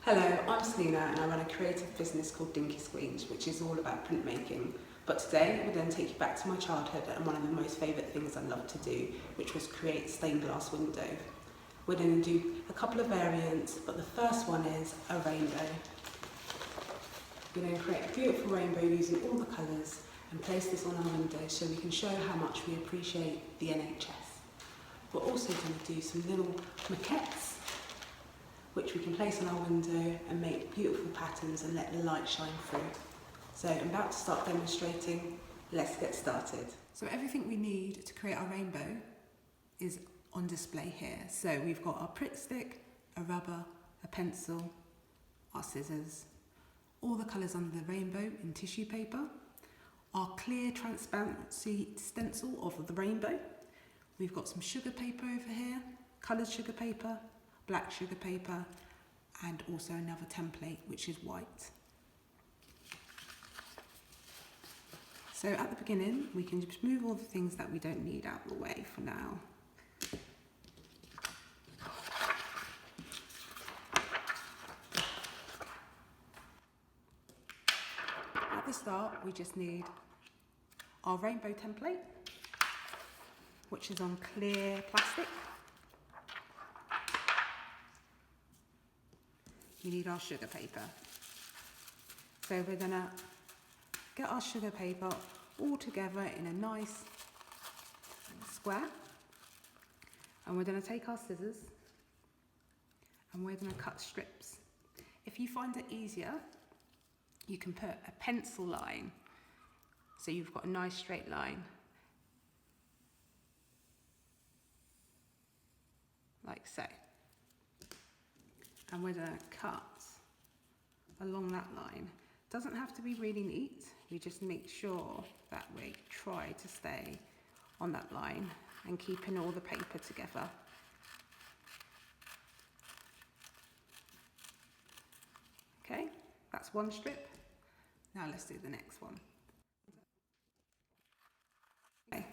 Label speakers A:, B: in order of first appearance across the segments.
A: Hello, I'm Selina and I run a creative business called Dinky Squeens, which is all about printmaking. But today we're going to take you back to my childhood and one of the most favourite things I loved to do, which was create stained glass window. We're going to do a couple of variants, but the first one is a rainbow. We're going to create a beautiful rainbow using all the colours and place this on our window so we can show how much we appreciate the NHS. We're also going to do some little maquettes which we can place on our window and make beautiful patterns and let the light shine through. So I'm about to start demonstrating. Let's get started. So everything we need to create our rainbow is on display here. So we've got our Pritt stick, a rubber, a pencil, our scissors, all the colours under the rainbow in tissue paper, our clear transparency stencil of the rainbow. We've got some sugar paper over here, coloured sugar paper, black sugar paper, and also another template which is white. So at the beginning we can just move all the things that we don't need out of the way for now. At the start we just need our rainbow template, which is on clear plastic. We need our sugar paper. So we're gonna get our sugar paper all together in a nice square. And we're gonna take our scissors and we're gonna cut strips. If you find it easier, you can put a pencil line. So you've got a nice straight line. Like so. And we're going to cut along that line. Doesn't have to be really neat, we just make sure that we try to stay on that line and keeping all the paper together. Okay, that's one strip. Now let's do the next one. Okay,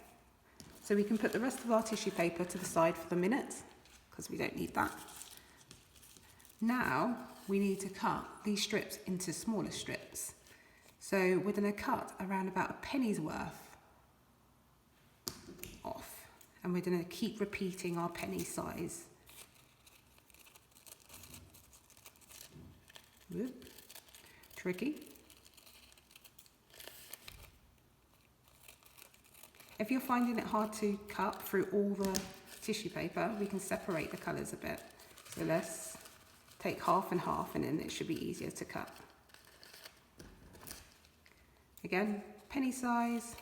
A: so we can put the rest of our tissue paper to the side for the minute, because we don't need that. Now we need to cut these strips into smaller strips. So we're going to cut around about a penny's worth off, and we're going to keep repeating our penny size. Whoop. Tricky. If you're finding it hard to cut through all the tissue paper, we can separate the colours a bit. So let's take half and half, and then it should be easier to cut. Again, penny size,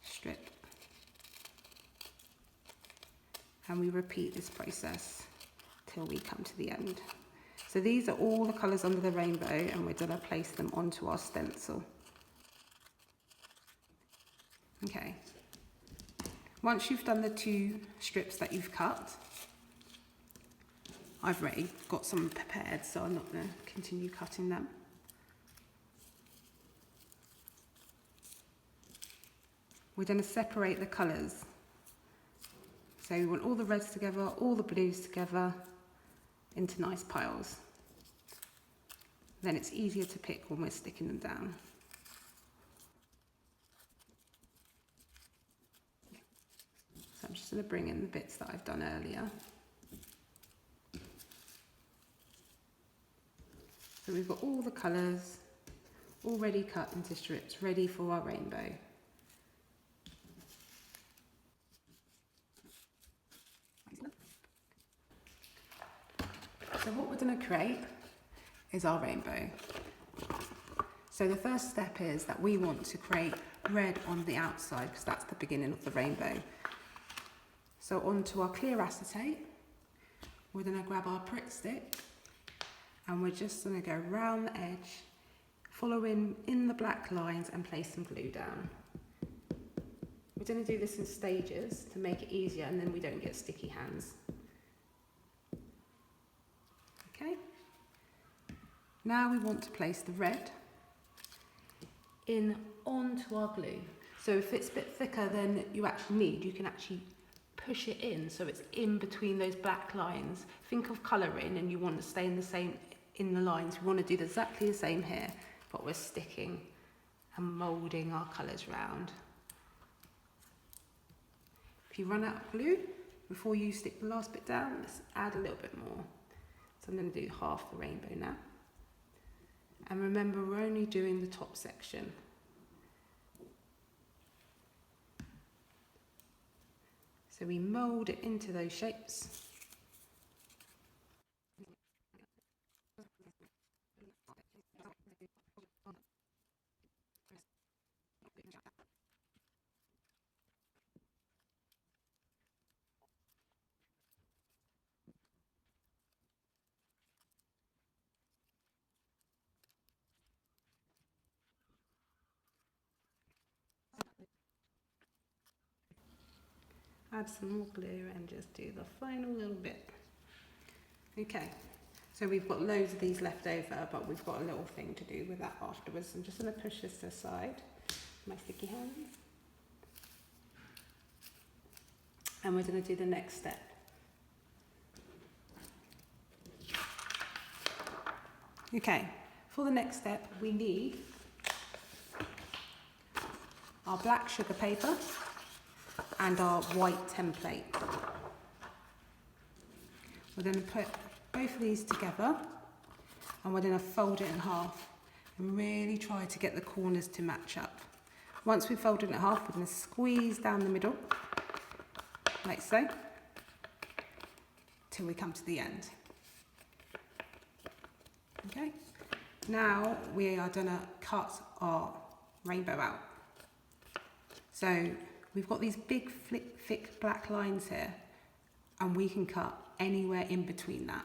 A: strip. And we repeat this process till we come to the end. So these are all the colours under the rainbow, and we're going to place them onto our stencil. Okay. Once you've done the two strips that you've cut, I've already got some prepared, so I'm not going to continue cutting them. We're going to separate the colours. So we want all the reds together, all the blues together into nice piles. Then it's easier to pick when we're sticking them down. So I'm just going to bring in the bits that I've done earlier. So we've got all the colours already cut into strips, ready for our rainbow. So what we're going to create is our rainbow. So the first step is that we want to create red on the outside, because that's the beginning of the rainbow. So onto our clear acetate, we're going to grab our Pritt stick, and we're just going to go round the edge, following in the black lines, and place some glue down. We're going to do this in stages to make it easier, and then we don't get sticky hands. Okay. Now we want to place the red in onto our glue. So if it's a bit thicker than you actually need, you can actually push it in so it's in between those black lines. Think of colouring and you want to stay in the same in the lines. We want to do exactly the same here, but we're sticking and moulding our colours round. If you run out of glue, before you stick the last bit down, let's add a little bit more. So I'm going to do half the rainbow now. And remember, we're only doing the top section. So we mould it into those shapes. Add some more glue and just do the final little bit. Okay, so we've got loads of these left over, but we've got a little thing to do with that afterwards. I'm just going to push this aside, my sticky hands. And we're going to do the next step. Okay, for the next step, we need our black sugar paper and our white template. We're going to put both of these together and we're going to fold it in half and really try to get the corners to match up. Once we've folded it in half, we're going to squeeze down the middle, like so, till we come to the end. Okay, now we are going to cut our rainbow out. So we've got these big thick black lines here and we can cut anywhere in between that.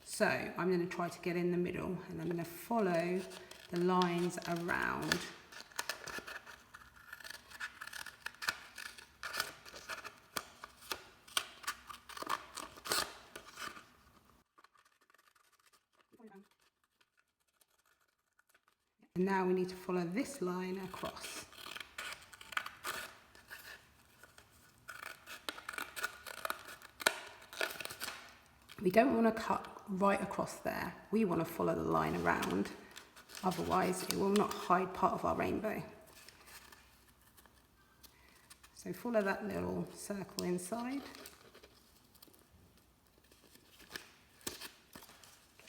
A: So I'm going to try to get in the middle and I'm going to follow the lines around. And now we need to follow this line across. We don't want to cut right across there. We want to follow the line around, otherwise it will not hide part of our rainbow. So follow that little circle inside.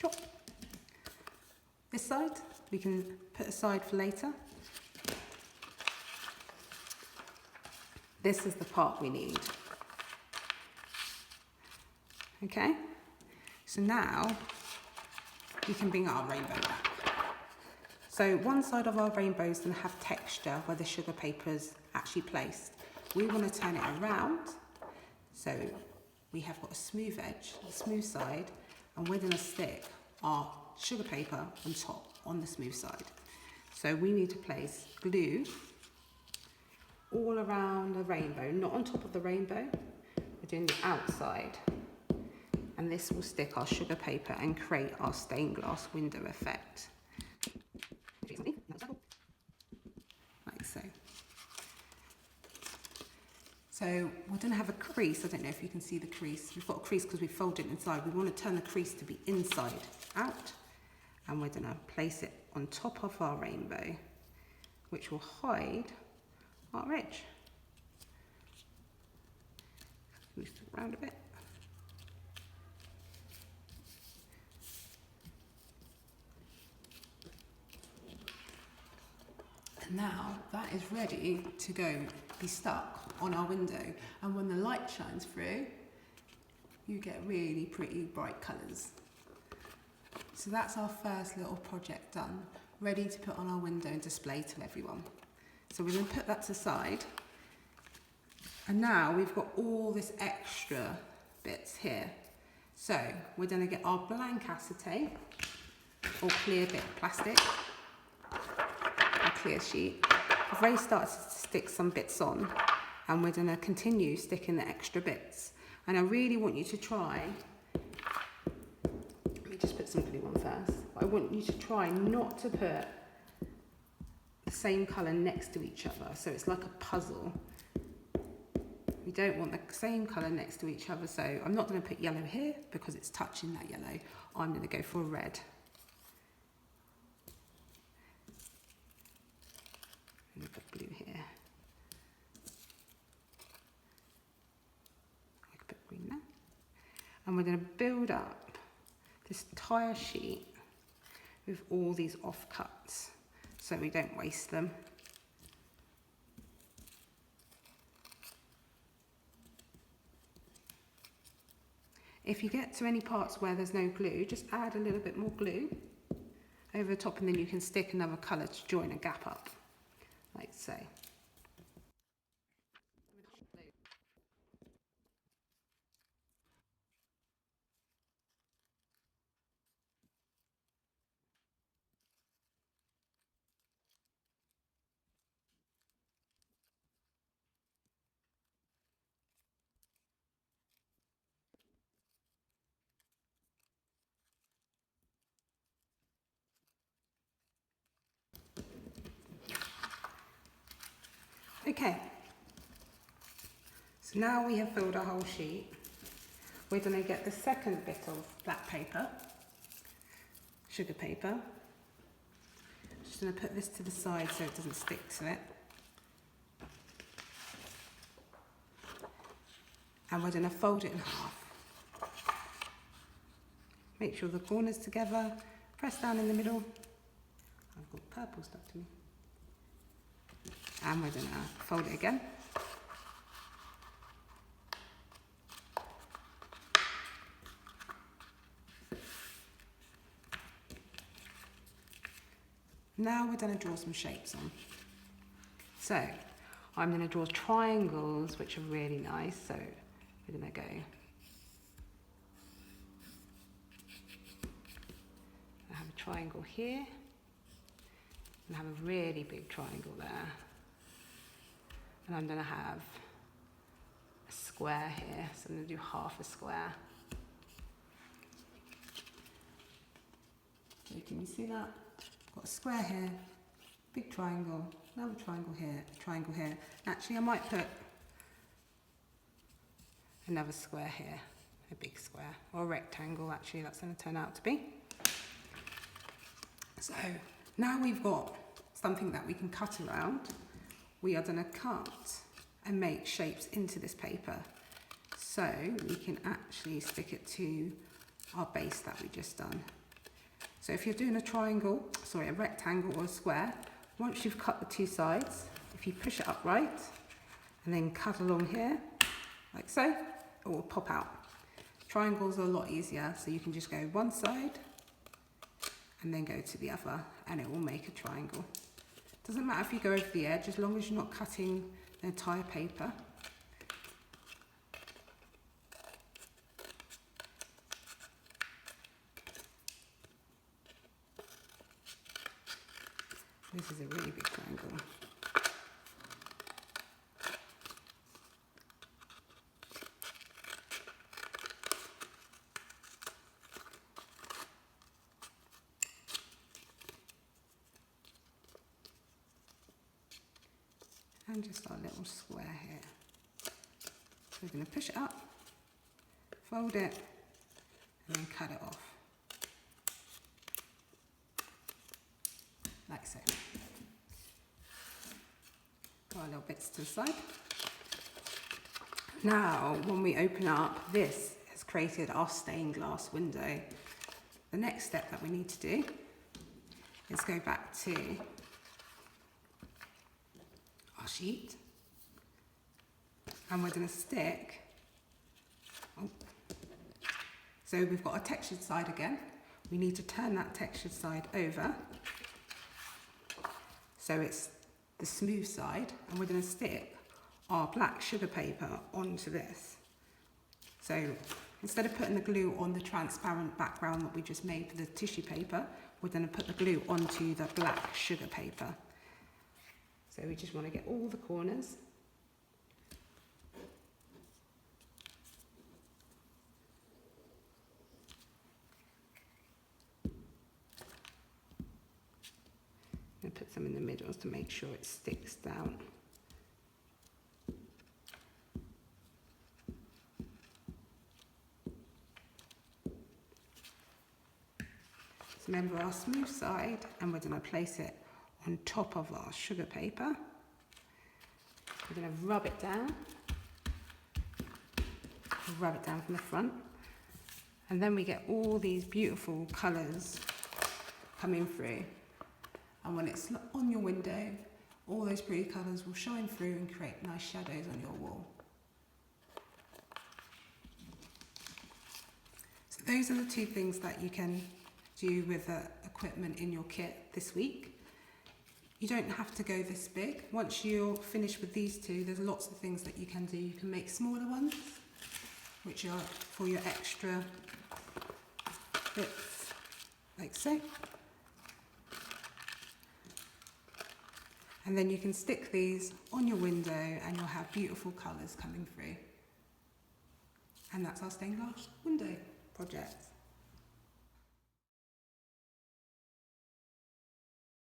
A: Chop. This side we can put aside for later. This is the part we need. Okay? So now we can bring our rainbow back. So one side of our rainbow is going to have texture where the sugar paper is actually placed. We want to turn it around so we have got a smooth edge, a smooth side, and we're going to stick our sugar paper on top on the smooth side. So we need to place glue all around the rainbow, not on top of the rainbow, we're doing the outside. And this will stick our sugar paper and create our stained glass window effect. Like so. So we're going to have a crease. I don't know if you can see the crease. We've got a crease because we folded it inside. We want to turn the crease to be inside out. And we're going to place it on top of our rainbow, which will hide our edge. Move it around a bit. Now that is ready to go be stuck on our window, and when the light shines through you get really pretty bright colours. So that's our first little project done, ready to put on our window and display to everyone. So we're going to put that to the side, and now we've got all this extra bits here. So we're going to get our blank acetate or clear bit of plastic, clear sheet. I've already started to stick some bits on and we're going to continue sticking the extra bits. And I really want you to try, let me just put some glue on first. I want you to try not to put the same colour next to each other, so it's like a puzzle. We don't want the same colour next to each other, so I'm not going to put yellow here because it's touching that yellow. I'm going to go for a red. And we've got blue here. I could put green there. And we're going to build up this entire sheet with all these offcuts so we don't waste them. If you get to any parts where there's no glue, just add a little bit more glue over the top, and then you can stick another colour to join a gap up, like so. Okay, so now we have filled our whole sheet. We're going to get the second bit of black paper, sugar paper. Just going to put this to the side so it doesn't stick to it. And we're going to fold it in half. Make sure the corners together, press down in the middle. I've got purple stuck to me. And we're going to fold it again. Now we're going to draw some shapes on. So I'm going to draw triangles, which are really nice. So we're going to go I have a triangle here, and have a really big triangle there. And I'm going to have a square here, so I'm going to do half a square. So can you see that? Got a square here, big triangle, another triangle here, a triangle here. Actually, I might put another square here, a big square, or a rectangle, actually, that's going to turn out to be. So now we've got something that we can cut around. We are going to cut and make shapes into this paper so we can actually stick it to our base that we just done. So if you're doing a rectangle or a square, once you've cut the two sides, if you push it upright and then cut along here, like so, it will pop out. Triangles are a lot easier, so you can just go one side and then go to the other, and it will make a triangle. Doesn't matter if you go over the edge, as long as you're not cutting the entire paper. This is a really big triangle. And just our little square here. So we're going to push it up, fold it, and then cut it off. Like so. Got our little bits to the side. Now, when we open up, this has created our stained glass window. The next step that we need to do is go back to our sheet, and we're going to stick, so we've got a textured side again. We need to turn that textured side over so it's the smooth side, and we're going to stick our black sugar paper onto this. So instead of putting the glue on the transparent background that we just made for the tissue paper, we're going to put the glue onto the black sugar paper. So we just want to get all the corners. And put some in the middle to make sure it sticks down. So remember our smooth side, and we're going to place it on top of our sugar paper. We're going to rub it down from the front, and then we get all these beautiful colours coming through, and when it's on your window, all those pretty colours will shine through and create nice shadows on your wall. So those are the two things that you can do with the equipment in your kit this week. You don't have to go this big. Once you're finished with these two, there's lots of things that you can do. You can make smaller ones, which are for your extra bits, like so. And then you can stick these on your window and you'll have beautiful colours coming through. And that's our stained glass window project.